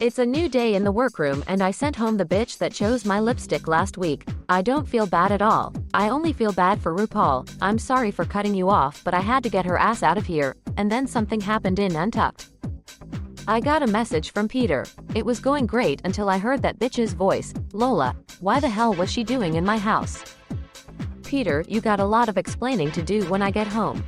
It's a new day in the workroom and I sent home the bitch that chose my lipstick last week. I don't feel bad at all. I only feel bad for RuPaul. I'm sorry for cutting you off, but I had to get her ass out of here. And then something happened in Untucked. I got a message from Peter. It was going great until I heard that bitch's voice. Lola, why the hell was she doing in my house? Peter, you got a lot of explaining to do when I get home.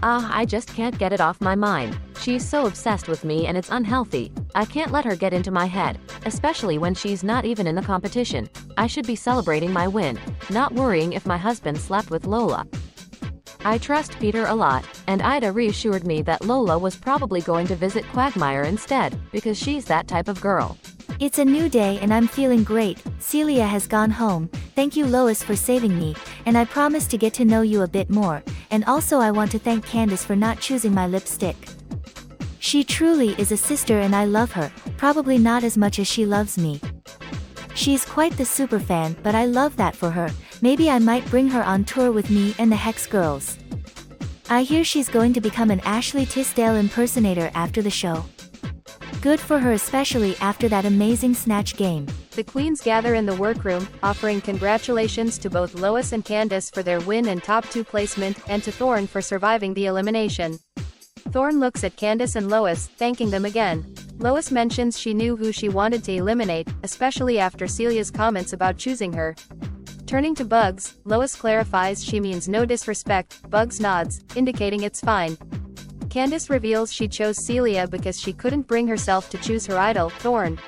I just can't get it off my mind. She's so obsessed with me and it's unhealthy. I can't let her get into my head, especially when she's not even in the competition. I should be celebrating my win, not worrying if my husband slept with Lola. I trust Peter a lot, and Ida reassured me that Lola was probably going to visit Quagmire instead, because she's that type of girl. It's a new day and I'm feeling great. Celia has gone home. Thank you, Lois, for saving me, and I promise to get to know you a bit more. And also I want to thank Candace for not choosing my lipstick. She truly is a sister and I love her, probably not as much as she loves me. She's quite the superfan, but I love that for her. Maybe I might bring her on tour with me and the Hex Girls. I hear she's going to become an Ashley Tisdale impersonator after the show. Good for her, especially after that amazing Snatch game. The queens gather in the workroom, offering congratulations to both Lois and Candace for their win and top 2 placement, and to Thorne for surviving the elimination. Thorne looks at Candace and Lois, thanking them again. Lois mentions she knew who she wanted to eliminate, especially after Celia's comments about choosing her. Turning to Bugs, Lois clarifies she means no disrespect. Bugs nods, indicating it's fine. Candace reveals she chose Celia because she couldn't bring herself to choose her idol, Thorne.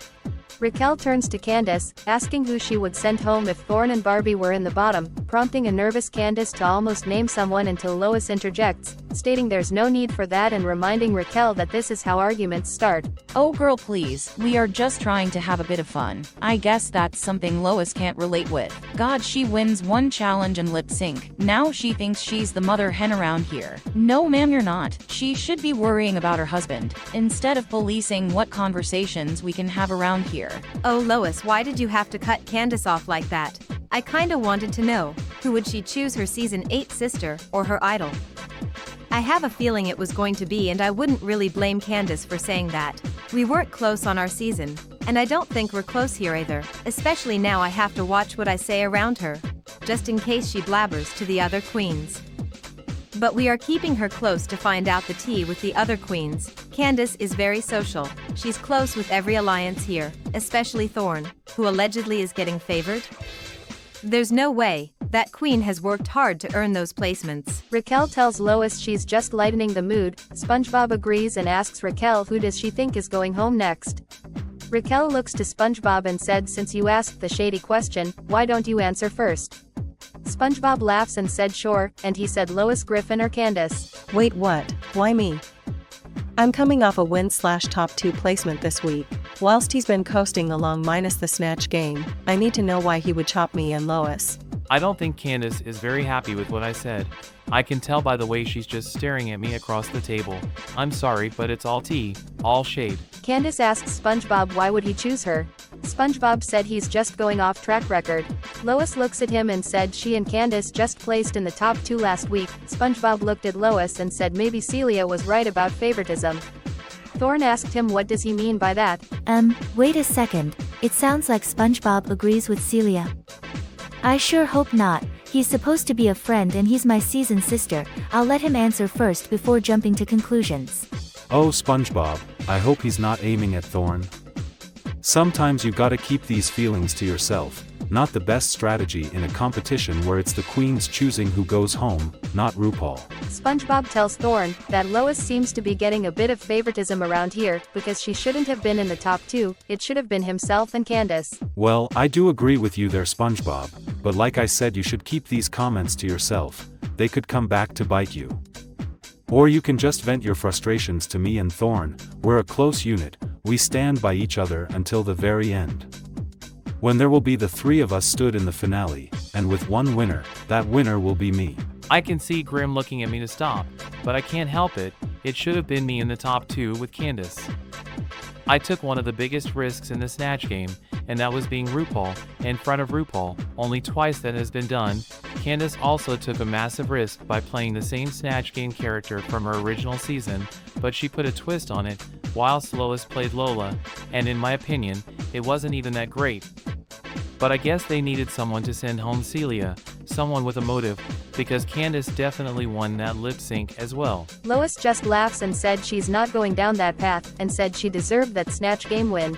Raquel turns to Candace, asking who she would send home if Thorne and Barbie were in the bottom, prompting a nervous Candace to almost name someone until Lois interjects, stating there's no need for that and reminding Raquel that this is how arguments start. Oh girl, please, we are just trying to have a bit of fun. I guess that's something Lois can't relate with. God, she wins one challenge and lip sync. Now she thinks she's the mother hen around here. No ma'am, you're not. She should be worrying about her husband, instead of policing what conversations we can have around here. Oh Lois, why did you have to cut Candace off like that? I kinda wanted to know, who would she choose, her season 8 sister, or her idol? I have a feeling it was going to be, and I wouldn't really blame Candace for saying that. We weren't close on our season, and I don't think we're close here either, especially now I have to watch what I say around her, just in case she blabbers to the other queens. But we are keeping her close to find out the tea with the other queens. Candace is very social. She's close with every alliance here, especially Thorne, who allegedly is getting favored. There's no way. That queen has worked hard to earn those placements. Raquel tells Lois she's just lightening the mood. SpongeBob agrees and asks Raquel who does she think is going home next. Raquel looks to SpongeBob and said, since you asked the shady question, why don't you answer first? SpongeBob laughs and said sure, and he said Lois, Griffin or Candace. Wait, what? Why me? I'm coming off a win/top 2 placement this week. Whilst he's been coasting along minus the Snatch game, I need to know why he would chop me and Lois. I don't think Candace is very happy with what I said. I can tell by the way she's just staring at me across the table. I'm sorry, but it's all tea, all shade. Candace asks SpongeBob why would he choose her. SpongeBob said he's just going off track record. Lois looks at him and said she and Candace just placed in the top 2 last week. SpongeBob looked at Lois and said maybe Celia was right about favoritism. Thorne asked him what does he mean by that. Wait a second. It sounds like SpongeBob agrees with Celia. I sure hope not. He's supposed to be a friend and he's my season sister. I'll let him answer first before jumping to conclusions. Oh SpongeBob, I hope he's not aiming at Thorne. Sometimes you gotta keep these feelings to yourself. Not the best strategy in a competition where it's the queens choosing who goes home, not RuPaul. SpongeBob tells Thorne that Lois seems to be getting a bit of favoritism around here, because she shouldn't have been in the top 2, it should have been himself and Candace. Well, I do agree with you there SpongeBob, but like I said, you should keep these comments to yourself. They could come back to bite you. Or you can just vent your frustrations to me and Thorne. We're a close unit, we stand by each other until the very end. When there will be the 3 of us stood in the finale, and with one winner, that winner will be me. I can see Grim looking at me to stop, but I can't help it. It should have been me in the top 2 with Candace. I took one of the biggest risks in the Snatch game, and that was being RuPaul, in front of RuPaul. Only twice that has been done. Candace also took a massive risk by playing the same Snatch game character from her original season, but she put a twist on it, whilst Lois played Lola, and in my opinion, it wasn't even that great. But I guess they needed someone to send home Celia, someone with a motive, because Candace definitely won that lip sync as well. Lois just laughs and said she's not going down that path, and said she deserved that Snatch Game win.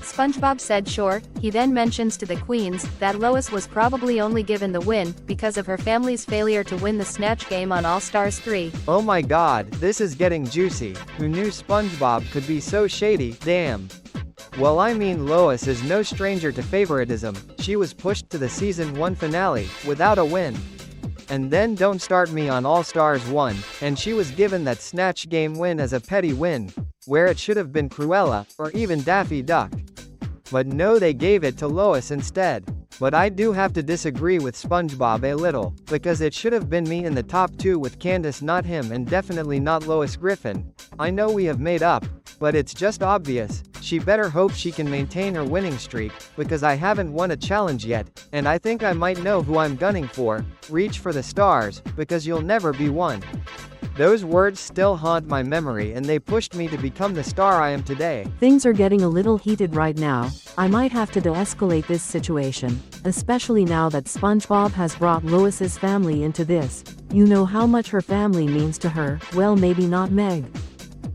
SpongeBob said sure. He then mentions to the queens that Lois was probably only given the win because of her family's failure to win the Snatch Game on All Stars 3. Oh my god, this is getting juicy. Who knew SpongeBob could be so shady, damn. Well, I mean, Lois is no stranger to favoritism. She was pushed to the season 1 finale without a win. And then don't start me on All Stars 1, and she was given that Snatch Game win as a petty win, where it should have been Cruella, or even Daffy Duck. But no, they gave it to Lois instead. But I do have to disagree with SpongeBob a little, because it should have been me in the top 2 with Candace, not him, and definitely not Lois Griffin. I know we have made up, but it's just obvious. She better hope she can maintain her winning streak, because I haven't won a challenge yet, and I think I might know who I'm gunning for. Reach for the stars, because you'll never be one. Those words still haunt my memory, and they pushed me to become the star I am today. Things are getting a little heated right now. I might have to de-escalate this situation, especially now that SpongeBob has brought Lois's family into this. You know how much her family means to her. Well, maybe not Meg.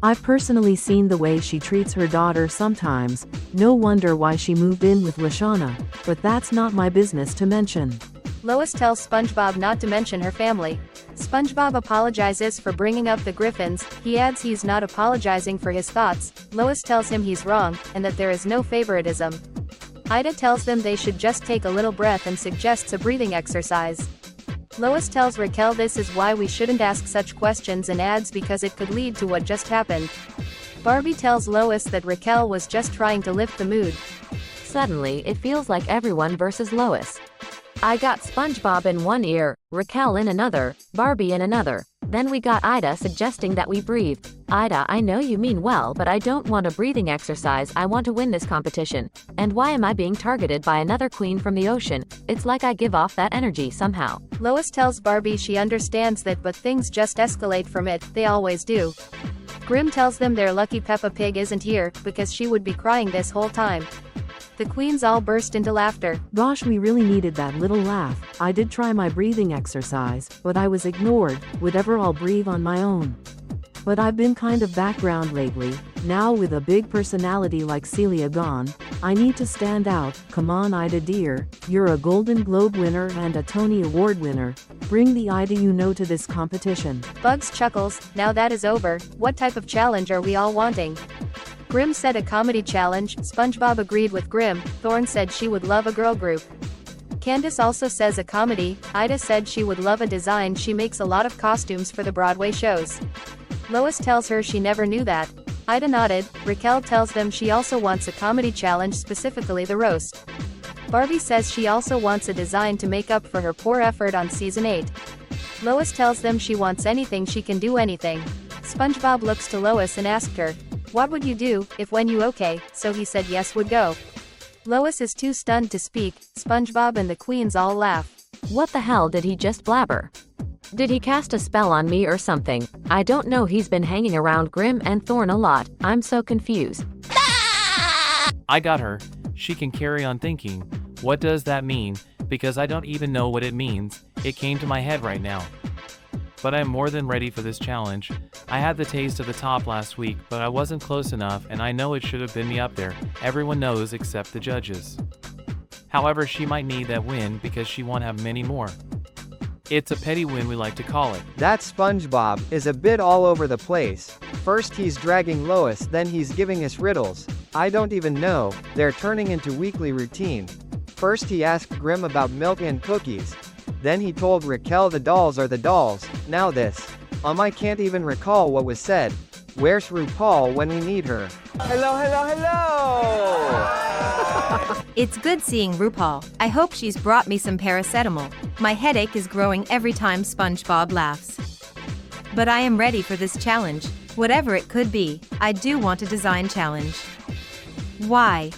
I've personally seen the way she treats her daughter sometimes. No wonder why she moved in with Lashana, but that's not my business to mention. Lois tells SpongeBob not to mention her family. SpongeBob apologizes for bringing up the Griffins. He adds he's not apologizing for his thoughts. Lois tells him he's wrong, and that there is no favoritism. Ida tells them they should just take a little breath and suggests a breathing exercise. Lois tells Raquel this is why we shouldn't ask such questions, and adds because it could lead to what just happened. Barbie tells Lois that Raquel was just trying to lift the mood. Suddenly, it feels like everyone versus Lois. I got SpongeBob in one ear, Raquel in another, Barbie in another. Then we got Ida suggesting that we breathe. Ida, I know you mean well, but I don't want a breathing exercise. I want to win this competition. And why am I being targeted by another queen from the ocean? It's like I give off that energy somehow. Lois tells Barbie she understands that, but things just escalate from it. They always do. Grim tells them they're lucky Peppa Pig isn't here, because she would be crying this whole time. The queens all burst into laughter. Gosh, we really needed that little laugh. I did try my breathing exercise, but I was ignored. Whatever, I'll breathe on my own. But I've been kind of background lately. Now with a big personality like Celia gone, I need to stand out. Come on, Ida dear. You're a Golden Globe winner and a Tony Award winner. Bring the Ida you know to this competition. Bugs chuckles. Now that is over, what type of challenge are we all wanting? Grim said a comedy challenge. SpongeBob agreed with Grim. Thorne said she would love a girl group. Candace also says a comedy. Ida said she would love a design. She makes a lot of costumes for the Broadway shows. Lois tells her she never knew that. Ida nodded. Raquel tells them she also wants a comedy challenge, specifically the roast. Barbie says she also wants a design to make up for her poor effort on season 8. Lois tells them she wants anything, she can do anything. SpongeBob looks to Lois and asked her, "What would you do, if when you okay?" So he said yes would go. Lois is too stunned to speak. SpongeBob and the queens all laugh. What the hell did he just blabber? Did he cast a spell on me or something? I don't know, he's been hanging around Grim and Thorne a lot. I'm so confused. I got her. She can carry on thinking. What does that mean? Because I don't even know what it means. It came to my head right now. But I'm more than ready for this challenge. I had the taste of the top last week, but I wasn't close enough, and I know it should have been me up there. Everyone knows except the judges. However, she might need that win because she won't have many more. It's a petty win, we like to call it. That SpongeBob is a bit all over the place. First he's dragging Lois, then he's giving us riddles. I don't even know, they're turning into weekly routine. First he asked Grim about milk and cookies. Then he told Raquel the dolls are the dolls. Now this. I can't even recall what was said. Where's RuPaul when we need her? Hello, hello, hello! It's good seeing RuPaul. I hope she's brought me some paracetamol. My headache is growing every time SpongeBob laughs. But I am ready for this challenge. Whatever it could be, I do want a design challenge. Why?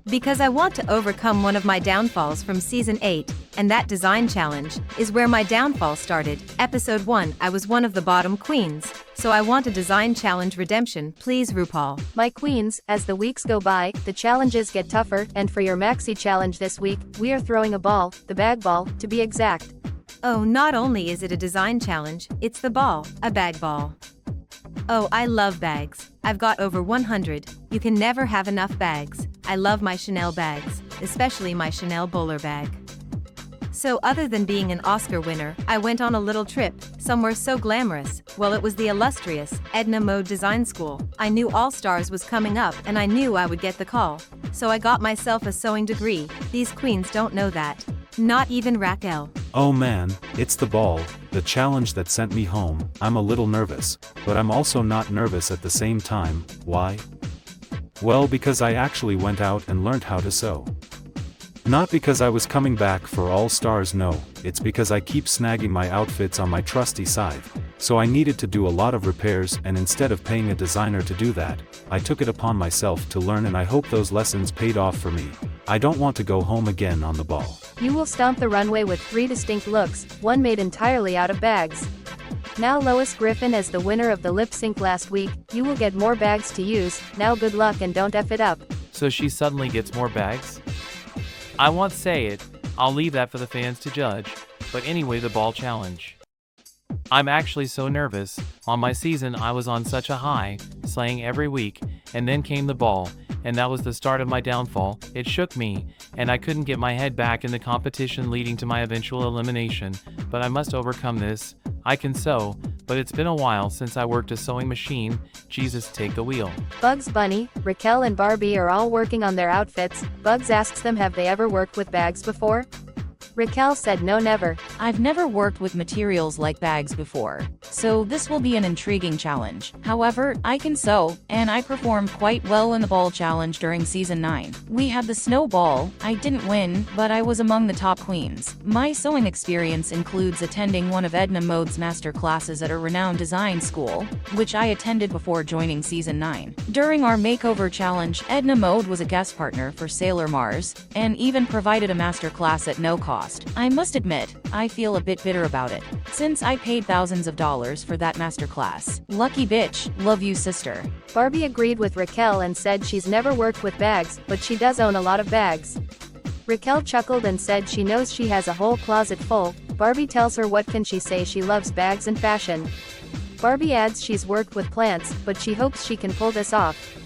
Because I want to overcome one of my downfalls from season 8. and that design challenge is where my downfall started. Episode 1, I was one of the bottom queens, so I want a design challenge redemption, please RuPaul. My queens, as the weeks go by, the challenges get tougher, and for your maxi challenge this week, we are throwing a ball, the bag ball, to be exact. Oh, not only is it a design challenge, it's the ball, a bag ball. Oh, I love bags. I've got over 100. You can never have enough bags. I love my Chanel bags, especially my Chanel bowler bag. So other than being an Oscar winner, I went on a little trip, somewhere so glamorous. Well, it was the illustrious Edna Mode Design School. I knew All Stars was coming up and I knew I would get the call. So I got myself a sewing degree. These queens don't know that. Not even Raquel. Oh man, it's the ball, the challenge that sent me home. I'm a little nervous, but I'm also not nervous at the same time. Why? Well, because I actually went out and learned how to sew. Not because I was coming back for All Stars, no, it's because I keep snagging my outfits on my trusty scythe, so I needed to do a lot of repairs, and instead of paying a designer to do that, I took it upon myself to learn, and I hope those lessons paid off for me. I don't want to go home again on the ball. You will stomp the runway with 3 distinct looks, one made entirely out of bags. Now Lois Griffin as the winner of the lip sync last week, you will get more bags to use, now good luck and don't F it up. So she suddenly gets more bags? I won't say it, I'll leave that for the fans to judge, but anyway, the ball challenge. I'm actually so nervous. On my season I was on such a high, slaying every week, and then came the ball, and that was the start of my downfall. It shook me, and I couldn't get my head back in the competition, leading to my eventual elimination, but I must overcome this. I can sew, but it's been a while since I worked a sewing machine. Jesus, take the wheel. Bugs Bunny, Raquel and Barbie are all working on their outfits. Bugs asks them have they ever worked with bags before? Raquel said no, never. I've never worked with materials like bags before, so this will be an intriguing challenge. However, I can sew, and I performed quite well in the ball challenge during season 9. We had the snowball. I didn't win, but I was among the top queens. My sewing experience includes attending one of Edna Mode's master classes at a renowned design school, which I attended before joining season 9. During our makeover challenge, Edna Mode was a guest partner for Sailor Mars, and even provided a master class at no cost. I must admit, I feel a bit bitter about it, since I paid thousands of dollars for that masterclass. Lucky bitch, love you sister. Barbie agreed with Raquel and said she's never worked with bags, but she does own a lot of bags. Raquel chuckled and said she knows she has a whole closet full. Barbie tells her what can she say, she loves bags and fashion. Barbie adds she's worked with plants, but she hopes she can pull this off.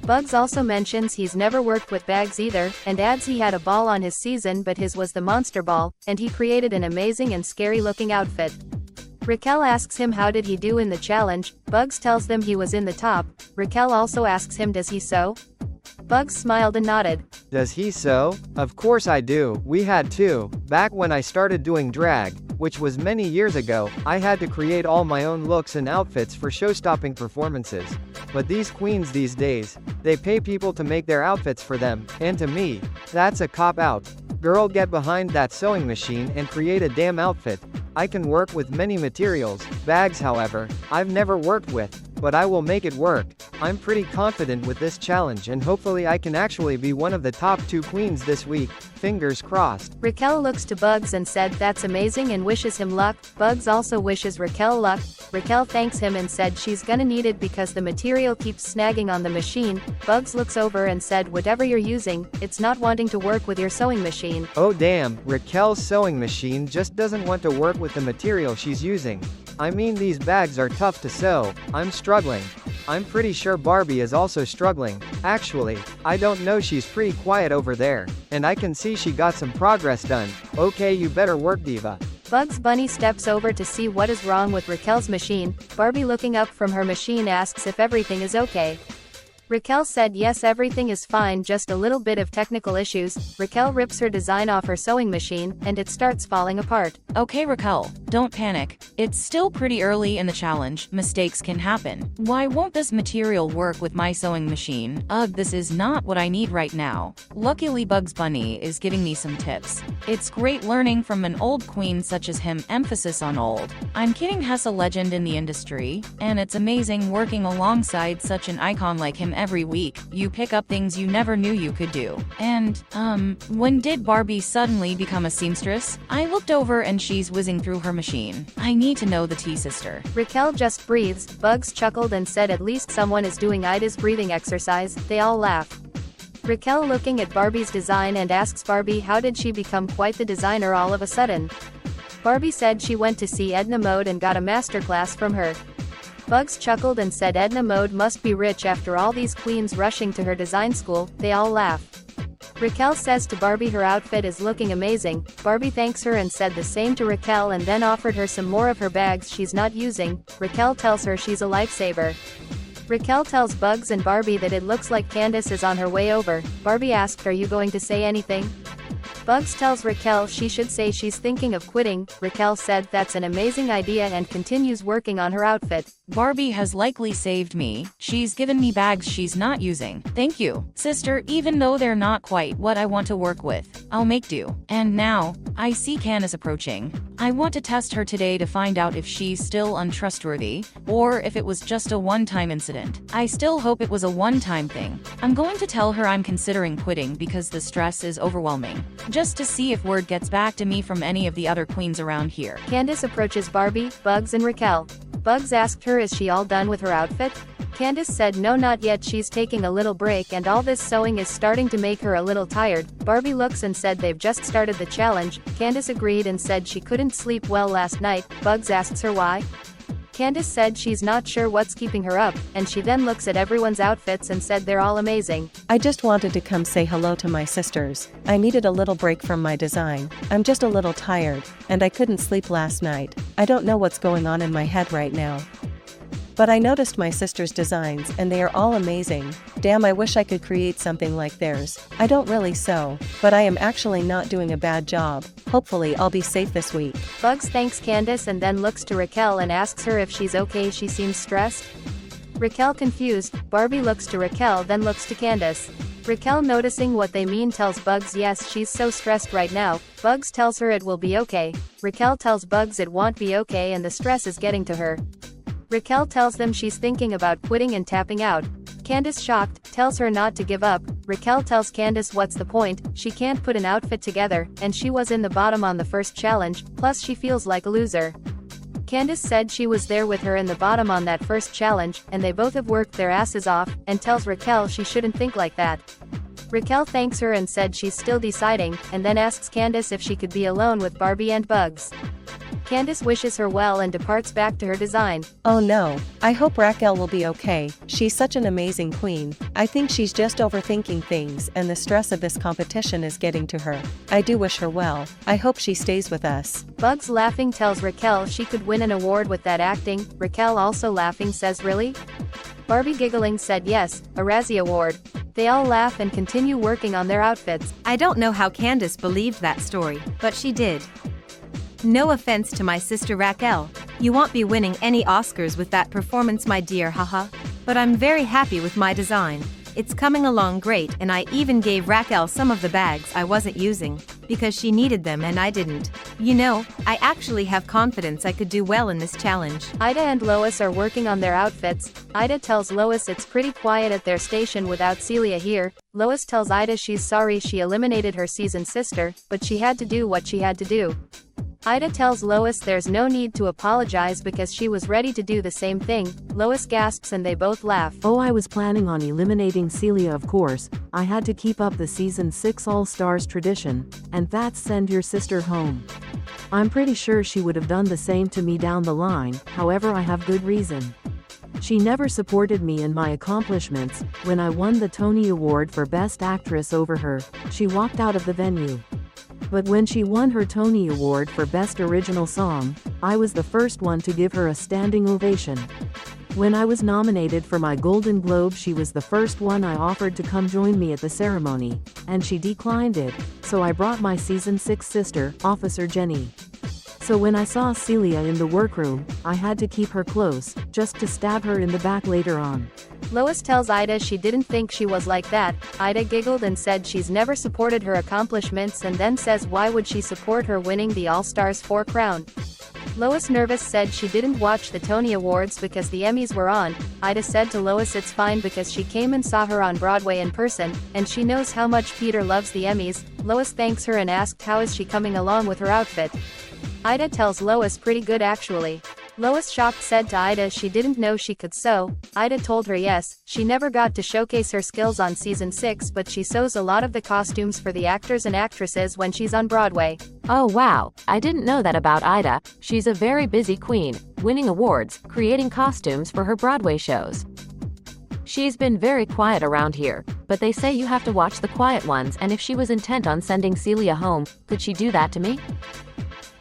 Bugs also mentions he's never worked with bags either, and adds he had a ball on his season, but his was the monster ball, and he created an amazing and scary looking outfit. Raquel asks him how did he do in the challenge. Bugs tells them he was in the top. Raquel also asks him does he sew? Bugs smiled and nodded. Does he sew? Of course I do. We had to. Back when I started doing drag, which was many years ago, I had to create all my own looks and outfits for show-stopping performances. But these queens these days, they pay people to make their outfits for them, and to me, that's a cop-out. Girl, get behind that sewing machine and create a damn outfit. I can work with many materials. Bags, however, I've never worked with, but I will make it work. I'm pretty confident with this challenge, and hopefully I can actually be one of the top 2 queens this week. Fingers crossed. Raquel looks to Bugs and said that's amazing and wishes him luck. Bugs also wishes Raquel luck. Raquel thanks him and said she's gonna need it because the material keeps snagging on the machine. Bugs looks over and said whatever you're using, it's not wanting to work with your sewing machine. Oh damn, Raquel's sewing machine just doesn't want to work with the material she's using. I mean, these bags are tough to sew. I'm struggling. I'm pretty sure Barbie is also struggling. Actually, I don't know, she's pretty quiet over there, and I can see she got some progress done. Okay, you better work, diva. Bugs Bunny steps over to see what is wrong with Raquel's machine. Barbie, looking up from her machine, asks if everything is okay. Raquel said yes, everything is fine, just a little bit of technical issues. Raquel rips her design off her sewing machine, and it starts falling apart. Okay Raquel, don't panic. It's still pretty early in the challenge, mistakes can happen. Why won't this material work with my sewing machine? Ugh, this is not what I need right now. Luckily Bugs Bunny is giving me some tips. It's great learning from an old queen such as him, emphasis on old. I'm kidding, Hess a legend in the industry, and it's amazing working alongside such an icon like him. every week, you pick up things you never knew you could do. And, when did Barbie suddenly become a seamstress? I looked over and she's whizzing through her machine. I need to know the tea sister. Raquel just breathes. Bugs chuckled and said at least someone is doing Ida's breathing exercise. They all laugh. Raquel looking at Barbie's design and asks Barbie how did she become quite the designer all of a sudden. Barbie said she went to see Edna Mode and got a masterclass from her. Bugs chuckled and said Edna Mode must be rich after all these queens rushing to her design school. They all laugh. Raquel says to Barbie her outfit is looking amazing. Barbie thanks her and said the same to Raquel and then offered her some more of her bags she's not using. Raquel tells her she's a lifesaver. Raquel tells Bugs and Barbie that it looks like Candace is on her way over. Barbie asked, are you going to say anything? Bugs tells Raquel she should say she's thinking of quitting. Raquel said that's an amazing idea and continues working on her outfit. Barbie has likely saved me. She's given me bags she's not using. Thank you, sister, even though they're not quite what I want to work with. I'll make do. And now, I see Candace approaching. I want to test her today to find out if she's still untrustworthy, or if it was just a one-time incident. I still hope it was a one-time thing. I'm going to tell her I'm considering quitting because the stress is overwhelming. Just to see if word gets back to me from any of the other queens around here. Candace approaches Barbie, Bugs and Raquel. Bugs asked her is she all done with her outfit? Candace said no, not yet, she's taking a little break and all this sewing is starting to make her a little tired. Barbie looks and said they've just started the challenge. Candace agreed and said she couldn't sleep well last night. Bugs asks her why. Candace said she's not sure what's keeping her up, and she then looks at everyone's outfits and said they're all amazing. I just wanted to come say hello to my sisters. I needed a little break from my design. I'm just a little tired, and I couldn't sleep last night. I don't know what's going on in my head right now. But I noticed my sisters' designs and they are all amazing. Damn, I wish I could create something like theirs. I don't really sew, but I am actually not doing a bad job. Hopefully I'll be safe this week. Bugs thanks Candace and then looks to Raquel and asks her if she's okay. She seems stressed. Raquel confused. Barbie looks to Raquel then looks to Candace. Raquel noticing what they mean tells Bugs yes, she's so stressed right now. Bugs tells her it will be okay. Raquel tells Bugs it won't be okay and the stress is getting to her. Raquel tells them she's thinking about quitting and tapping out. Candace, shocked, tells her not to give up. Raquel tells Candace what's the point, she can't put an outfit together, and she was in the bottom on the first challenge, plus she feels like a loser. Candace said she was there with her in the bottom on that first challenge, and they both have worked their asses off, and tells Raquel she shouldn't think like that. Raquel thanks her and said she's still deciding, and then asks Candace if she could be alone with Barbie and Bugs. Candace wishes her well and departs back to her design. Oh no, I hope Raquel will be okay. She's such an amazing queen. I think she's just overthinking things and the stress of this competition is getting to her. I do wish her well. I hope she stays with us. Bugs laughing tells Raquel she could win an award with that acting. Raquel also laughing says really? Barbie giggling said yes, a Razzie Award. They all laugh and continue working on their outfits. I don't know how Candace believed that story, but she did. No offense to my sister Raquel, you won't be winning any Oscars with that performance, my dear, haha. But I'm very happy with my design. It's coming along great, and I even gave Raquel some of the bags I wasn't using, because she needed them and I didn't. You know, I actually have confidence I could do well in this challenge. Ida and Lois are working on their outfits. Ida tells Lois it's pretty quiet at their station without Celia here. Lois tells Ida she's sorry she eliminated her seasoned sister, but she had to do what she had to do. Ida tells Lois there's no need to apologize because she was ready to do the same thing. Lois gasps and they both laugh. Oh, I was planning on eliminating Celia, of course. I had to keep up the season 6 All-Stars tradition, and that's send your sister home. I'm pretty sure she would have done the same to me down the line, however I have good reason. She never supported me in my accomplishments. When I won the Tony Award for Best Actress over her, she walked out of the venue. But when she won her Tony Award for Best Original Song, I was the first one to give her a standing ovation. When I was nominated for my Golden Globe, she was the first one I offered to come join me at the ceremony, and she declined it, so I brought my season 6 sister, Officer Jenny. So when I saw Celia in the workroom, I had to keep her close, just to stab her in the back later on. Lois tells Ida she didn't think she was like that. Ida giggled and said she's never supported her accomplishments and then says why would she support her winning the All-Stars 4 crown. Lois nervous said she didn't watch the Tony Awards because the Emmys were on. Ida said to Lois it's fine because she came and saw her on Broadway in person, and she knows how much Peter loves the Emmys. Lois thanks her and asked how is she coming along with her outfit. Ida tells Lois pretty good actually. Lois shocked said to Ida she didn't know she could sew. Ida told her yes, she never got to showcase her skills on season 6 but she sews a lot of the costumes for the actors and actresses when she's on Broadway. Oh wow, I didn't know that about Ida. She's a very busy queen, winning awards, creating costumes for her Broadway shows. She's been very quiet around here, but they say you have to watch the quiet ones, and if she was intent on sending Celia home, could she do that to me?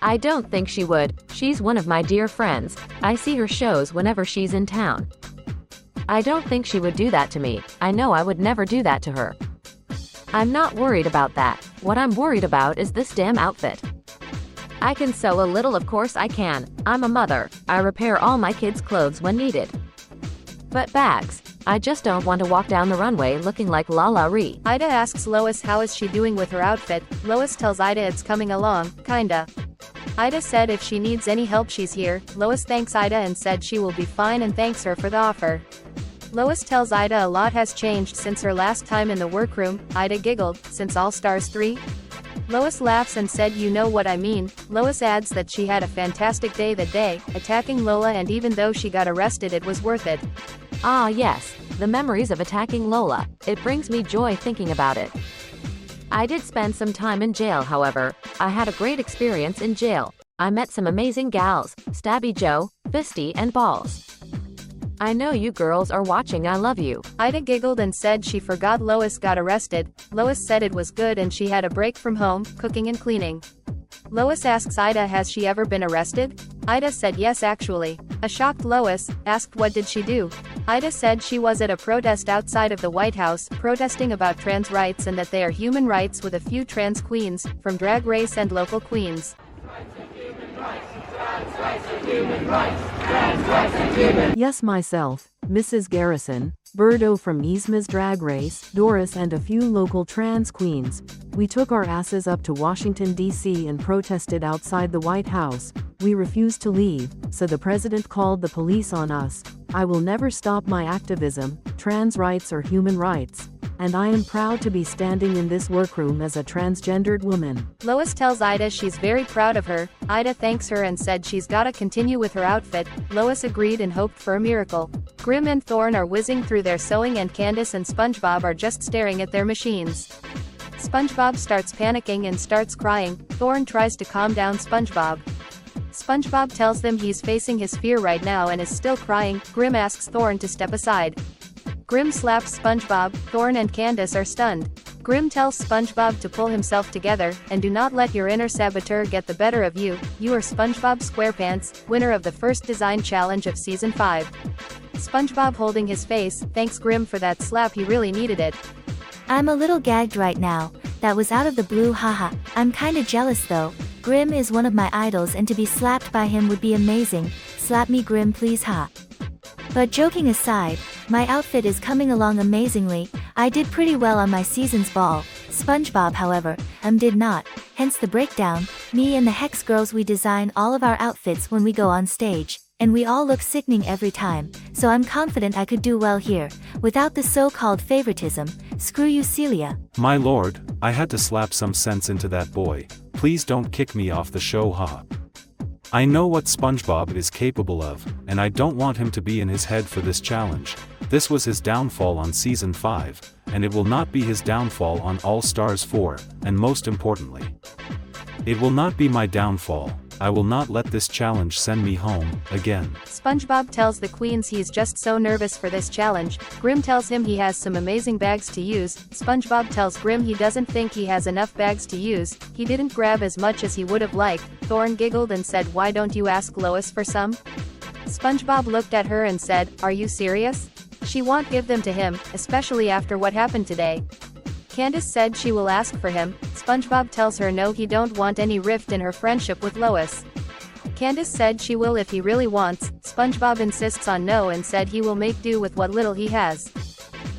I don't think she would. She's one of my dear friends. I see her shows whenever she's in town. I don't think she would do that to me. I know I would never do that to her. I'm not worried about that. What I'm worried about is this damn outfit. I can sew a little, of course I can. I'm a mother. I repair all my kids' clothes when needed. But bags, I just don't want to walk down the runway looking like La La Ree. Ida asks Lois how is she doing with her outfit. Lois tells Ida it's coming along, kinda. Ida said if she needs any help she's here. Lois thanks Ida and said she will be fine and thanks her for the offer. Lois tells Ida a lot has changed since her last time in the workroom. Ida giggled, since All Stars 3? Lois laughs and said you know what I mean. Lois adds that she had a fantastic day that day, attacking Lola, and even though she got arrested it was worth it. Ah yes, the memories of attacking Lola. It brings me joy thinking about it. I did spend some time in jail, however. I had a great experience in jail. I met some amazing gals, Stabby Joe, Fisty and Balls. I know you girls are watching, I love you. Ida giggled and said she forgot Lois got arrested. Lois said it was good and she had a break from home, cooking and cleaning. Lois asks Ida has she ever been arrested? Ida said yes actually. A shocked Lois asked what did she do? Ida said she was at a protest outside of the White House, protesting about trans rights and that they are human rights with a few trans queens, from Drag Race and local queens. Yes, myself, Mrs. Garrison, Birdo from Yzma's Drag Race, Doris and a few local trans queens. We took our asses up to Washington, D.C. and protested outside the White House. We refused to leave, so the president called the police on us. I will never stop my activism. Trans rights are human rights. And I am proud to be standing in this workroom as a transgendered woman. Lois tells Ida she's very proud of her. Ida thanks her and said she's gotta continue with her outfit. Lois agreed and hoped for a miracle. Grim and Thorn are whizzing through their sewing and Candace and SpongeBob are just staring at their machines. SpongeBob starts panicking and starts crying. Thorn tries to calm down SpongeBob. SpongeBob tells them he's facing his fear right now and is still crying. Grim asks Thorn to step aside. Grim slaps SpongeBob. Thorn and Candace are stunned. Grim tells SpongeBob to pull himself together, and do not let your inner saboteur get the better of you. You are SpongeBob SquarePants, winner of the first design challenge of Season 5. SpongeBob holding his face, thanks Grim for that slap, he really needed it. I'm a little gagged right now. That was out of the blue, haha. I'm kinda jealous though. Grim is one of my idols and to be slapped by him would be amazing. Slap me Grim please, ha. But joking aside, my outfit is coming along amazingly. I did pretty well on my season's ball. SpongeBob, however, did not. Hence the breakdown. Me and the Hex girls, we design all of our outfits when we go on stage, and we all look sickening every time. So I'm confident I could do well here, without the so-called favoritism. Screw you, Celia. My lord, I had to slap some sense into that boy. Please don't kick me off the show, haha. I know what SpongeBob is capable of, and I don't want him to be in his head for this challenge. This was his downfall on Season 5, and it will not be his downfall on All Stars 4, and most importantly, it will not be my downfall. I will not let this challenge send me home, again. SpongeBob tells the queens he's just so nervous for this challenge. Grim tells him he has some amazing bags to use. SpongeBob tells Grim he doesn't think he has enough bags to use. He didn't grab as much as he would have liked. Thorn giggled and said, why don't you ask Lois for some? SpongeBob looked at her and said, are you serious? She won't give them to him, especially after what happened today. Candace said she will ask for him. SpongeBob tells her no, he don't want any rift in her friendship with Lois. Candace said she will if he really wants. SpongeBob insists on no and said he will make do with what little he has.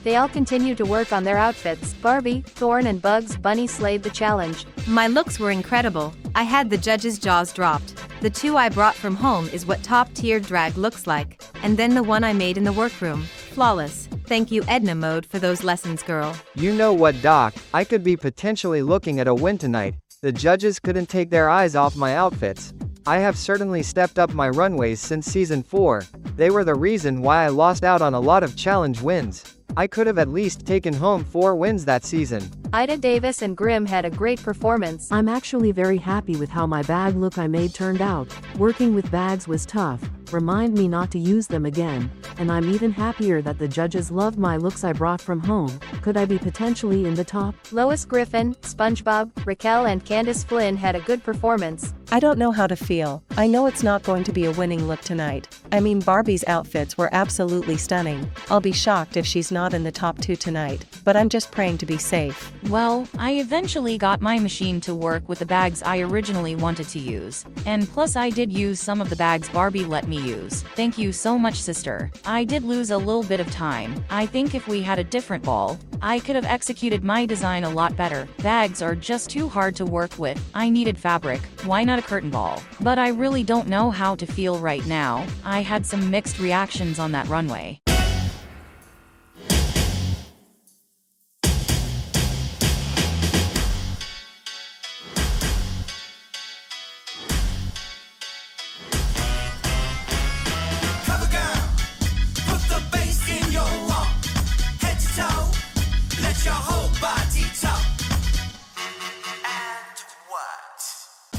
They all continue to work on their outfits. Barbie, Thorn and Bugs Bunny slayed the challenge. My looks were incredible. I had the judges' jaws dropped. The two I brought from home is what top-tier drag looks like, and then the one I made in the workroom. Flawless. Thank you Edna Mode for those lessons, girl. You know what, Doc? I could be potentially looking at a win tonight. The judges couldn't take their eyes off my outfits. I have certainly stepped up my runways since season 4. They were the reason why I lost out on a lot of challenge wins. I could have at least taken home 4 wins that season. Ida Davis and Grimm had a great performance. I'm actually very happy with how my bag look I made turned out. Working with bags was tough. Remind me not to use them again. And I'm even happier that the judges loved my looks I brought from home. Could I be potentially in the top? Lois Griffin, SpongeBob, Raquel and Candace Flynn had a good performance. I don't know how to feel. I know it's not going to be a winning look tonight. I mean, Barbie's outfits were absolutely stunning. I'll be shocked if she's not in the top 2 tonight, but I'm just praying to be safe. Well, I eventually got my machine to work with the bags I originally wanted to use. And plus I did use some of the bags Barbie let me use. Thank you so much, sister. I did lose a little bit of time. I think if we had a different ball, I could have executed my design a lot better. Bags are just too hard to work with. I needed fabric. Why not a curtain ball? But I really don't know how to feel right now. I had some mixed reactions on that runway.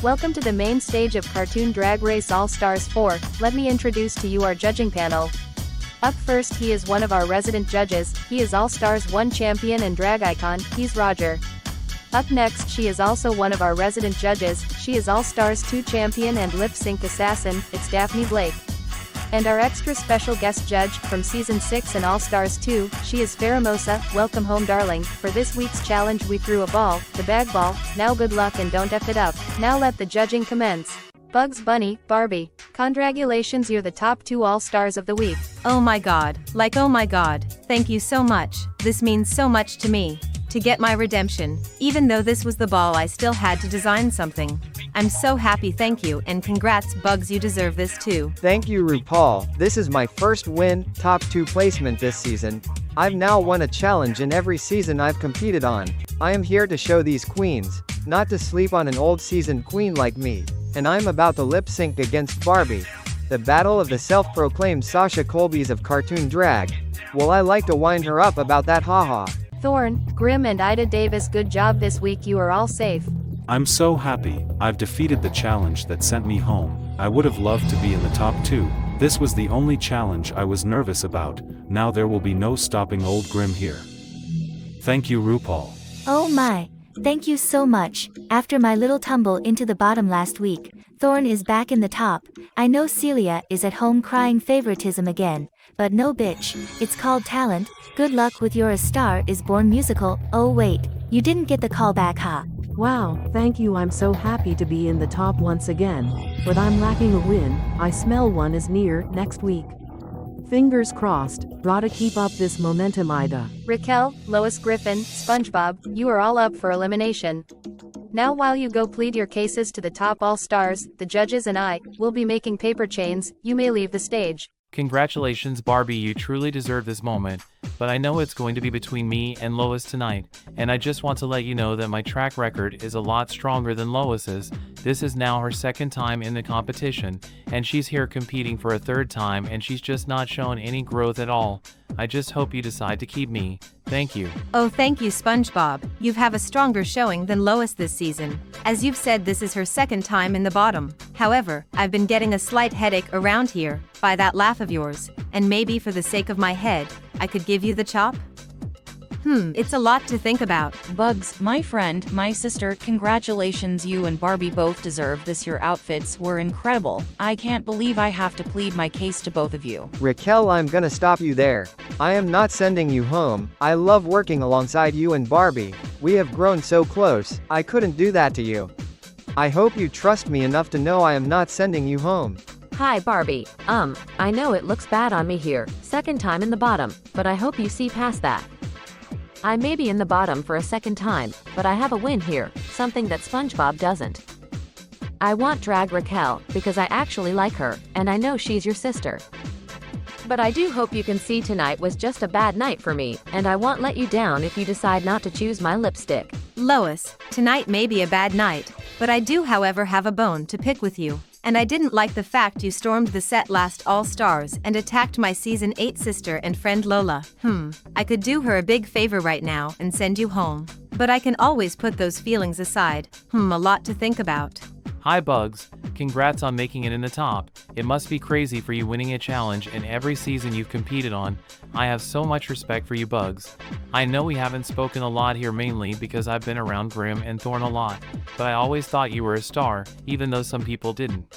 Welcome to the main stage of Cartoon Drag Race All-Stars 4. Let me introduce to you our judging panel. Up first, he is one of our resident judges. He is All-Stars 1 champion and drag icon. He's Roger. Up next, she is also one of our resident judges. She is All-Stars 2 champion and lip-sync assassin. It's Daphne Blake. And our extra special guest judge, from Season 6 and All-Stars 2, she is Faramosa. Welcome home, darling. For this week's challenge we threw a ball, the bag ball. Now good luck and don't F it up. Now let the judging commence. Bugs Bunny, Barbie. Congratulations, you're the top 2 All-Stars of the week. Oh my god. Like oh my god. Thank you so much. This means so much to me. To get my redemption. Even though this was the ball, I still had to design something. I'm so happy, thank you, and congrats Bugs, you deserve this too. Thank you, RuPaul. This is my first win, top 2 placement this season. I've now won a challenge in every season I've competed on. I am here to show these queens, not to sleep on an old seasoned queen like me. And I'm about to lip sync against Barbie. The battle of the self-proclaimed Sasha Colbys of cartoon drag. Well, I like to wind her up about that, haha. Thorne, Grimm and Ida Davis, good job this week, you are all safe. I'm so happy. I've defeated the challenge that sent me home. I would have loved to be in the top 2. This was the only challenge I was nervous about. Now there will be no stopping old Grimm here. Thank you, RuPaul. Oh my. Thank you so much. After my little tumble into the bottom last week, Thorne is back in the top. I know Celia is at home crying favoritism again. But no bitch, it's called talent. Good luck with your A Star Is Born musical. Oh wait, you didn't get the call back, huh? Wow, thank you, I'm so happy to be in the top once again. But I'm lacking a win. I smell one is near next week. Fingers crossed. Gotta keep up this momentum, Ida. Raquel, Lois Griffin, SpongeBob, you are all up for elimination. Now while you go plead your cases to the top All-Stars, the judges and I will be making paper chains. You may leave the stage. Congratulations, Barbie, you truly deserve this moment, but I know it's going to be between me and Lois tonight, and I just want to let you know that my track record is a lot stronger than Lois's. This is now her 2nd time in the competition, and she's here competing for a 3rd time, and she's just not shown any growth at all. I just hope you decide to keep me. Thank you. Oh, thank you, SpongeBob. You have a stronger showing than Lois this season. As you've said, this is her 2nd time in the bottom. However, I've been getting a slight headache around here by that laugh of yours, and maybe for the sake of my head, I could give you the chop? It's a lot to think about. Bugs, my friend, my sister, congratulations, you and Barbie both deserve this. Your outfits were incredible. I can't believe I have to plead my case to both of you. Raquel, I'm gonna stop you there. I am not sending you home. I love working alongside you and Barbie. We have grown so close. I couldn't do that to you. I hope you trust me enough to know I am not sending you home. Hi, Barbie. I know it looks bad on me here, 2nd time in the bottom, but I hope you see past that. I may be in the bottom for a 2nd time, but I have a win here, something that SpongeBob doesn't. I want drag Raquel, because I actually like her, and I know she's your sister. But I do hope you can see tonight was just a bad night for me, and I won't let you down if you decide not to choose my lipstick. Lois, tonight may be a bad night, but I do however have a bone to pick with you. And I didn't like the fact you stormed the set last All Stars and attacked my season 8 sister and friend Lola. I could do her a big favor right now and send you home. But I can always put those feelings aside. A lot to think about. Hi Bugs, congrats on making it in the top. It must be crazy for you winning a challenge in every season you've competed on. I have so much respect for you Bugs. I know we haven't spoken a lot here mainly because I've been around Grim and Thorn a lot, but I always thought you were a star, even though some people didn't.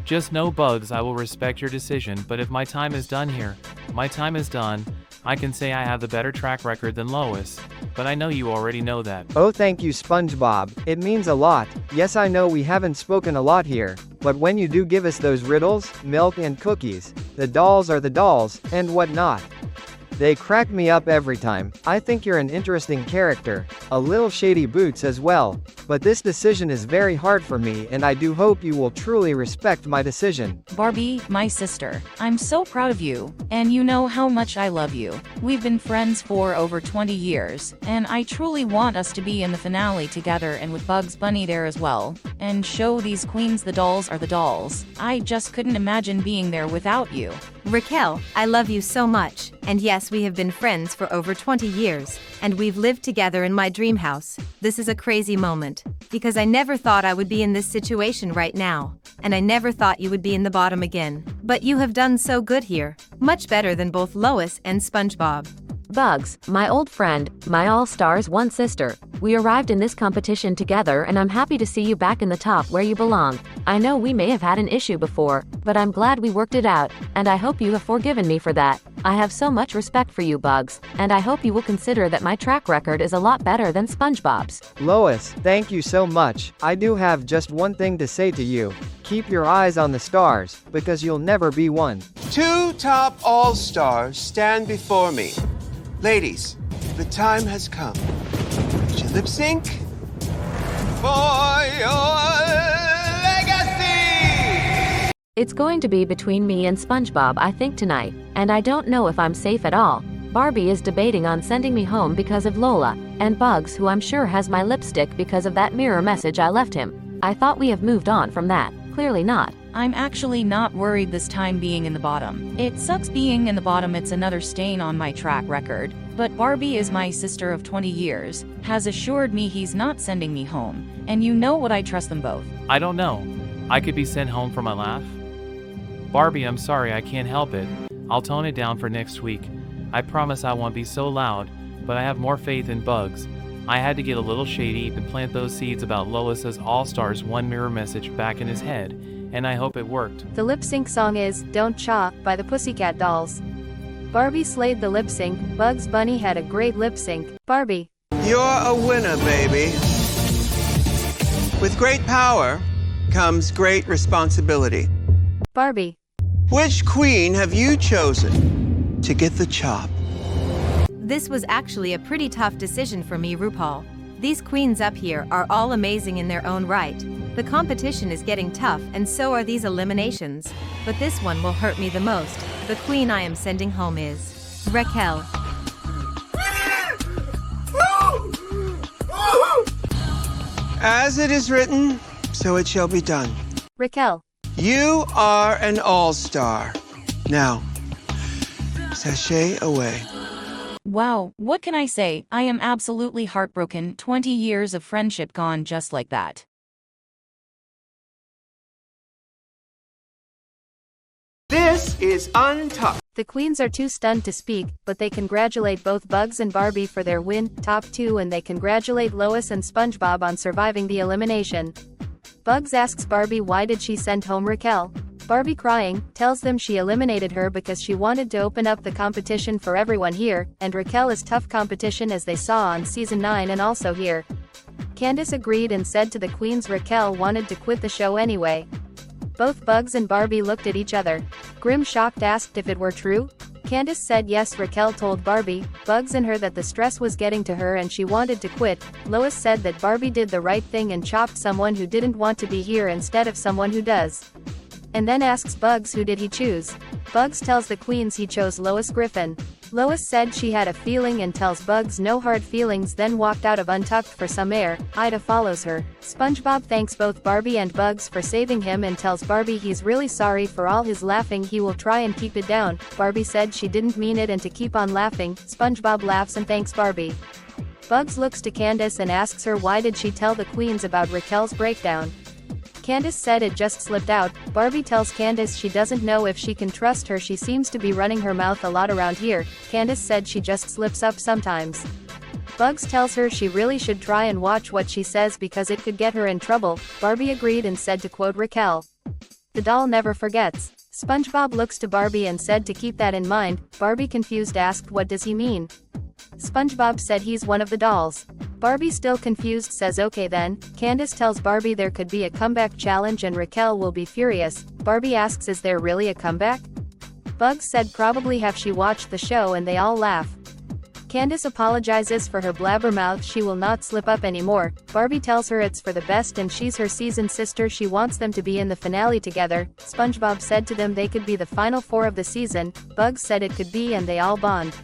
Just know Bugs, I will respect your decision, but if my time is done here, my time is done. I can say I have the better track record than Lois, but I know you already know that. Oh, thank you, SpongeBob. It means a lot. Yes, I know we haven't spoken a lot here, but when you do give us those riddles, milk and cookies, the dolls are the dolls, and whatnot. They crack me up every time. I think you're an interesting character, a little shady boots as well, but this decision is very hard for me and I do hope you will truly respect my decision. Barbie, my sister, I'm so proud of you, and you know how much I love you. We've been friends for over 20 years, and I truly want us to be in the finale together and with Bugs Bunny there as well, and show these queens the dolls are the dolls. I just couldn't imagine being there without you. Raquel, I love you so much, and yes, we have been friends for over 20 years, and we've lived together in my dream house. This is a crazy moment, because I never thought I would be in this situation right now, and I never thought you would be in the bottom again. But you have done so good here, much better than both Lois and SpongeBob. Bugs, my old friend, my All-Stars one sister, we arrived in this competition together and I'm happy to see you back in the top where you belong. I know we may have had an issue before, but I'm glad we worked it out, and I hope you have forgiven me for that. I have so much respect for you Bugs, and I hope you will consider that my track record is a lot better than SpongeBob's. Lois, thank you so much. I do have just one thing to say to you. Keep your eyes on the stars, because you'll never be one. 2 top All-Stars stand before me. Ladies, the time has come. Would you lip sync for your legacy? It's going to be between me and SpongeBob I think tonight, and I don't know if I'm safe at all. Barbie is debating on sending me home because of Lola, and Bugs who I'm sure has my lipstick because of that mirror message I left him. I thought we have moved on from that. Clearly not. I'm actually not worried this time being in the bottom. It sucks being in the bottom, it's another stain on my track record. But Barbie is my sister of 20 years, has assured me he's not sending me home, and you know what, I trust them both. I don't know. I could be sent home for my laugh. Barbie, I'm sorry, I can't help it. I'll tone it down for next week. I promise I won't be so loud, but I have more faith in Bugs. I had to get a little shady and plant those seeds about Lois's All-Stars one mirror message back in his head, and I hope it worked. The lip sync song is Don't Cha by the Pussycat Dolls. Barbie slayed the lip sync. Bugs Bunny had a great lip sync. Barbie. You're a winner, baby. With great power comes great responsibility. Barbie. Which queen have you chosen to get the chop? This was actually a pretty tough decision for me, RuPaul. These queens up here are all amazing in their own right. The competition is getting tough and so are these eliminations. But this one will hurt me the most. The queen I am sending home is Raquel. As it is written, so it shall be done. Raquel. You are an all-star. Now, sashay away. Wow, what can I say? I am absolutely heartbroken. 20 years of friendship gone just like that. This is untucked. The queens are too stunned to speak, but they congratulate both Bugs and Barbie for their win, top 2, and they congratulate Lois and SpongeBob on surviving the elimination. Bugs asks Barbie why did she send home Raquel. Barbie, crying, tells them she eliminated her because she wanted to open up the competition for everyone here, and Raquel is tough competition as they saw on season 9 and also here. Candace agreed and said to the queens Raquel wanted to quit the show anyway. Both Bugs and Barbie looked at each other. Grim, shocked, asked if it were true. Candace said yes. Raquel told Barbie, Bugs and her that the stress was getting to her and she wanted to quit. Lois said that Barbie did the right thing and chopped someone who didn't want to be here instead of someone who does. And then asks Bugs who did he choose. Bugs tells the queens he chose Lois Griffin. Lois said she had a feeling and tells Bugs no hard feelings, then walked out of Untucked for some air. Ida follows her. SpongeBob thanks both Barbie and Bugs for saving him and tells Barbie he's really sorry for all his laughing, he will try and keep it down. Barbie said she didn't mean it and to keep on laughing. SpongeBob laughs and thanks Barbie. Bugs looks to Candace and asks her why did she tell the queens about Raquel's breakdown. Candace said it just slipped out. Barbie tells Candace she doesn't know if she can trust her, she seems to be running her mouth a lot around here. Candace said she just slips up sometimes. Bugs tells her she really should try and watch what she says because it could get her in trouble. Barbie agreed and said to quote Raquel, "The doll never forgets." SpongeBob looks to Barbie and said to keep that in mind. Barbie confused asked what does he mean. SpongeBob said he's one of the dolls. Barbie still confused says okay then. Candace tells Barbie there could be a comeback challenge and Raquel will be furious. Barbie asks is there really a comeback? Bugs said probably have she watched the show and they all laugh. Candace apologizes for her blabbermouth, she will not slip up anymore. Barbie tells her it's for the best and she's her season sister, she wants them to be in the finale together. SpongeBob said to them they could be the final four of the season. Bugs said it could be and they all bond.